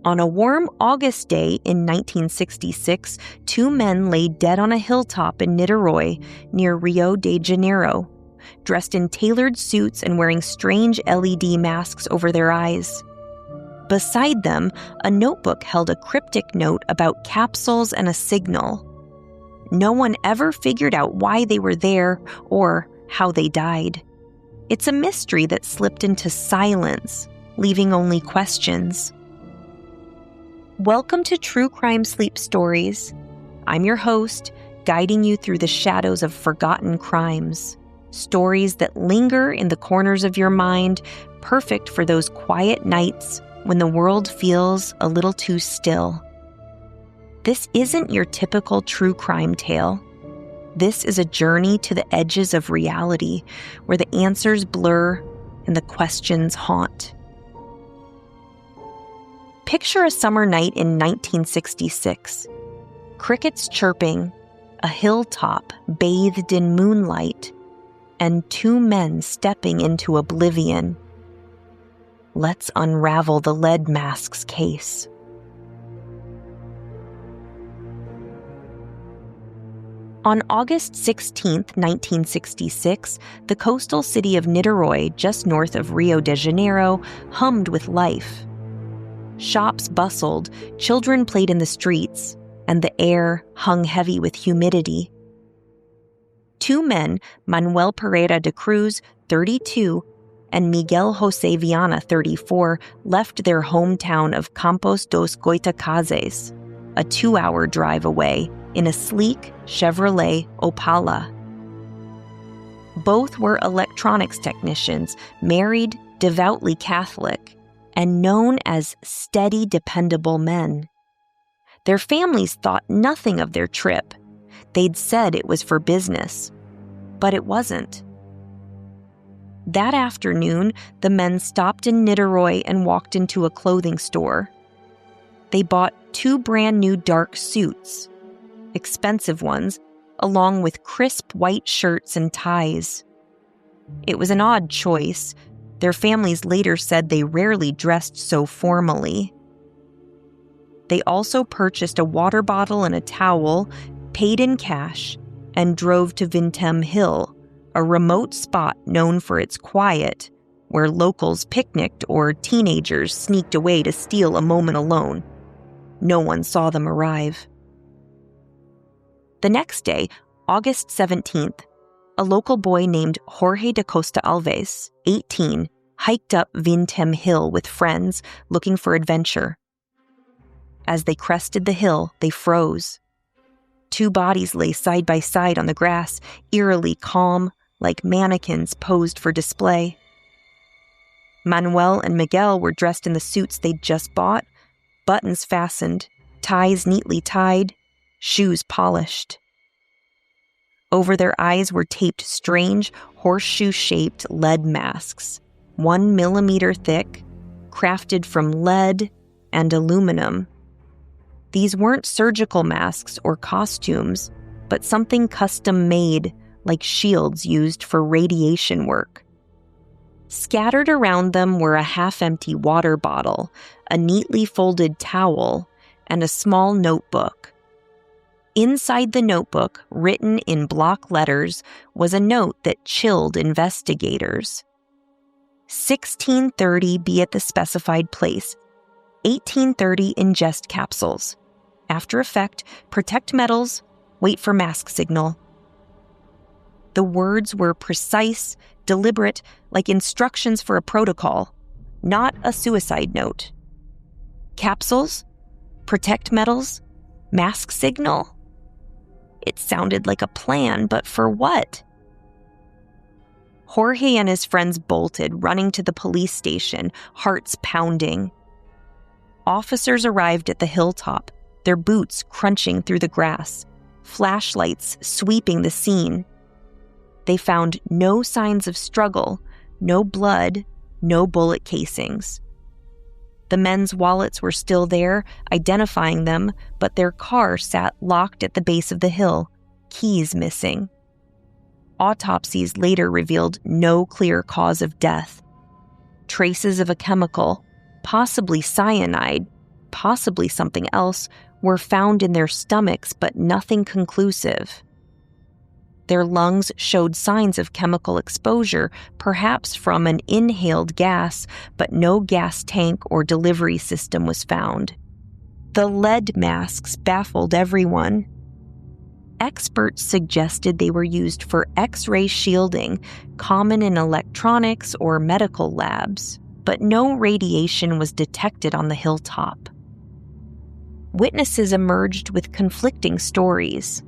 On a warm August day in 1966, two men lay dead on a hilltop in Niterói near Rio de Janeiro, dressed in tailored suits and wearing strange LED masks over their eyes. Beside them, a notebook held a cryptic note about capsules and a signal. No one ever figured out why they were there or how they died. It's a mystery that slipped into silence, leaving only questions. Welcome to True Crime Sleep Stories. I'm your host, guiding you through the shadows of forgotten crimes. Stories that linger in the corners of your mind, perfect for those quiet nights when the world feels a little too still. This isn't your typical true crime tale. This is a journey to the edges of reality, where the answers blur and the questions haunt. Picture a summer night in 1966. Crickets chirping, a hilltop bathed in moonlight, and two men stepping into oblivion. Let's unravel the lead mask's case. On August 16, 1966, the coastal city of Niterói, just north of Rio de Janeiro, hummed with life. Shops bustled, children played in the streets, and the air hung heavy with humidity. Two men, Manuel Pereira de Cruz, 32, and Miguel José Viana, 34, left their hometown of Campos dos Goitacazes, a 2-hour drive away, in a sleek Chevrolet Opala. Both were electronics technicians, married, devoutly Catholic, and known as steady, dependable men. Their families thought nothing of their trip. They'd said it was for business, but it wasn't. That afternoon, the men stopped in Niterói and walked into a clothing store. They bought 2 brand new dark suits, expensive ones, along with crisp white shirts and ties. It was an odd choice. Their families later said they rarely dressed so formally. They also purchased a water bottle and a towel, paid in cash, and drove to Vintem Hill, a remote spot known for its quiet, where locals picnicked or teenagers sneaked away to steal a moment alone. No one saw them arrive. The next day, August 17th, a local boy named Jorge da Costa Alves, 18, hiked up Vintem Hill with friends looking for adventure. As they crested the hill, they froze. 2 bodies lay side by side on the grass, eerily calm, like mannequins posed for display. Manuel and Miguel were dressed in the suits they'd just bought, buttons fastened, ties neatly tied, shoes polished. Over their eyes were taped strange, horseshoe-shaped lead masks, 1 millimeter thick, crafted from lead and aluminum. These weren't surgical masks or costumes, but something custom-made, like shields used for radiation work. Scattered around them were a half-empty water bottle, a neatly folded towel, and a small notebook. Inside the notebook, written in block letters, was a note that chilled investigators. 16:30 be at the specified place. 18:30 ingest capsules. After effect, protect metals, wait for mask signal. The words were precise, deliberate, like instructions for a protocol, not a suicide note. Capsules? Protect metals? Mask signal? It sounded like a plan, but for what? Jorge and his friends bolted, running to the police station, hearts pounding. Officers arrived at the hilltop, their boots crunching through the grass, flashlights sweeping the scene. They found no signs of struggle, no blood, no bullet casings. The men's wallets were still there, identifying them, but their car sat locked at the base of the hill, keys missing. Autopsies later revealed no clear cause of death. Traces of a chemical, possibly cyanide, possibly something else, were found in their stomachs, but nothing conclusive. Their lungs showed signs of chemical exposure, perhaps from an inhaled gas, but no gas tank or delivery system was found. The lead masks baffled everyone. Experts suggested they were used for X-ray shielding, common in electronics or medical labs, but no radiation was detected on the hilltop. Witnesses emerged with conflicting stories.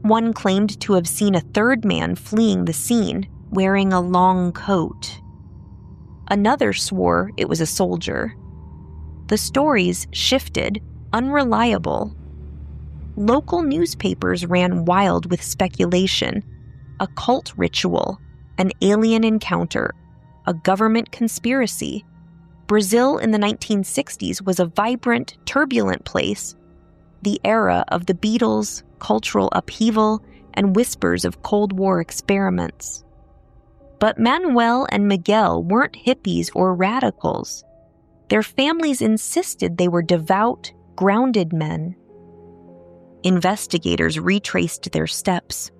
One claimed to have seen a third man fleeing the scene, wearing a long coat. Another swore it was a soldier. The stories shifted, unreliable. Local newspapers ran wild with speculation: a cult ritual, an alien encounter, a government conspiracy. Brazil in the 1960s was a vibrant, turbulent place, the era of the Beatles, cultural upheaval, and whispers of Cold War experiments. But Manuel and Miguel weren't hippies or radicals. Their families insisted they were devout, grounded men. Investigators retraced their steps.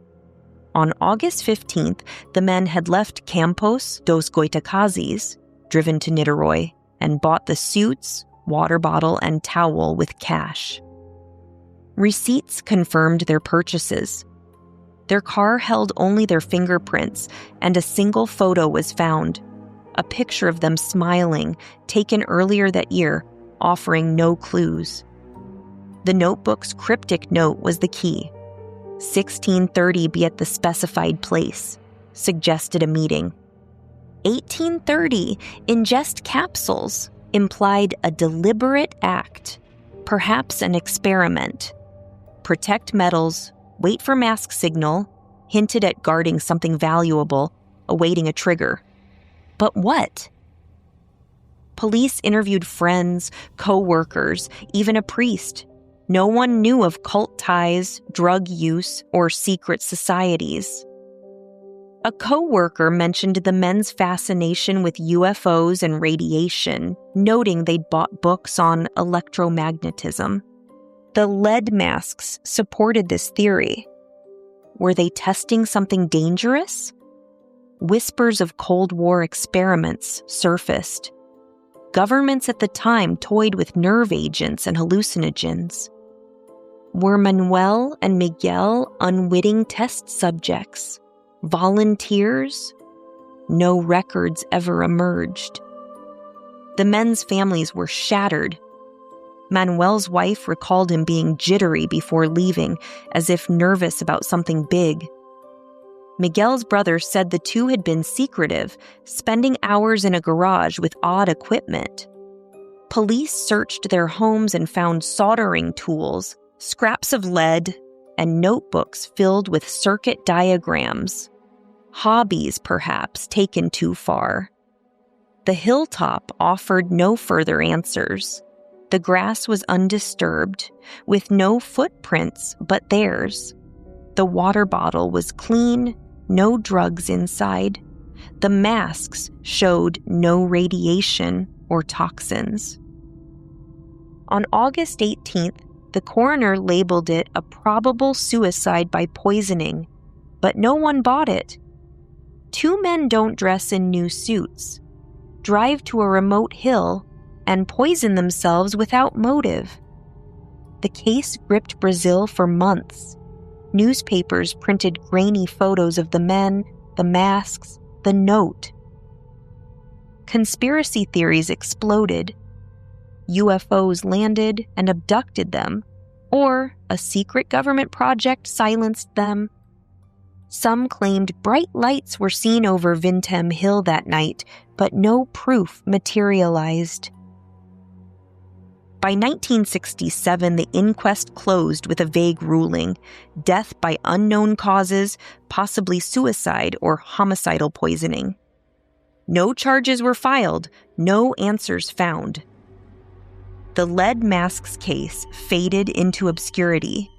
On August 15th, the men had left Campos dos Goitacazes, driven to Niterói, and bought the suits, water bottle, and towel with cash. Receipts confirmed their purchases. Their car held only their fingerprints, and a single photo was found, a picture of them smiling, taken earlier that year, offering no clues. The notebook's cryptic note was the key. 1630 be at the specified place, suggested a meeting. 1830 ingest capsules implied a deliberate act, perhaps an experiment. Protect metals, wait for mask signal, hinted at guarding something valuable, awaiting a trigger. But what? Police interviewed friends, co-workers, even a priest. No one knew of cult ties, drug use, or secret societies. A co-worker mentioned the men's fascination with UFOs and radiation, noting they'd bought books on electromagnetism. The lead masks supported this theory. Were they testing something dangerous? Whispers of Cold War experiments surfaced. Governments at the time toyed with nerve agents and hallucinogens. Were Manuel and Miguel unwitting test subjects? Volunteers? No records ever emerged. The men's families were shattered. Manuel's wife recalled him being jittery before leaving, as if nervous about something big. Miguel's brother said the two had been secretive, spending hours in a garage with odd equipment. Police searched their homes and found soldering tools, scraps of lead, and notebooks filled with circuit diagrams. Hobbies, perhaps, taken too far. The hilltop offered no further answers. The grass was undisturbed, with no footprints but theirs. The water bottle was clean, no drugs inside. The masks showed no radiation or toxins. On August 18th, the coroner labeled it a probable suicide by poisoning, but no one bought it. Two men don't dress in new suits, drive to a remote hill, and poison themselves without motive. The case gripped Brazil for months. Newspapers printed grainy photos of the men, the masks, the note. Conspiracy theories exploded. UFOs landed and abducted them, or a secret government project silenced them. Some claimed bright lights were seen over Vintem Hill that night, but no proof materialized. By 1967, the inquest closed with a vague ruling: death by unknown causes, possibly suicide or homicidal poisoning. No charges were filed, no answers found. The lead masks case faded into obscurity.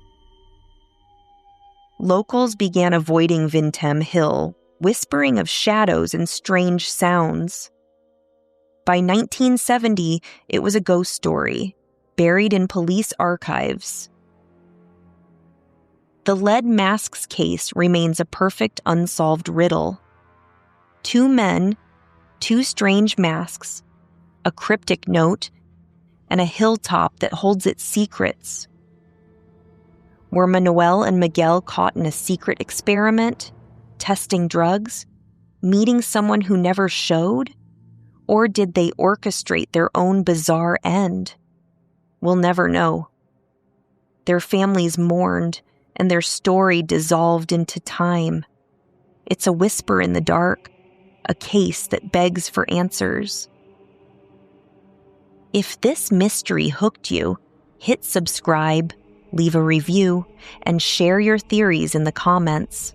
Locals began avoiding Vintem Hill, whispering of shadows and strange sounds. By 1970, it was a ghost story. buried in police archives. The lead masks case remains a perfect unsolved riddle. 2 men, 2 strange masks, a cryptic note, and a hilltop that holds its secrets. Were Manuel and Miguel caught in a secret experiment, testing drugs, meeting someone who never showed? Or did they orchestrate their own bizarre end? We'll never know. Their families mourned, and their story dissolved into time. It's a whisper in the dark, a case that begs for answers. If this mystery hooked you, hit subscribe, leave a review, and share your theories in the comments.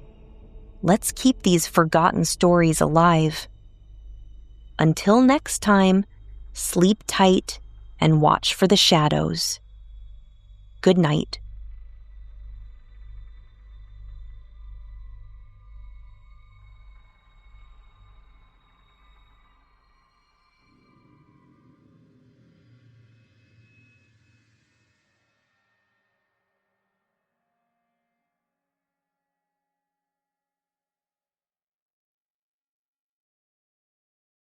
Let's keep these forgotten stories alive. Until next time, sleep tight and watch for the shadows. Good night.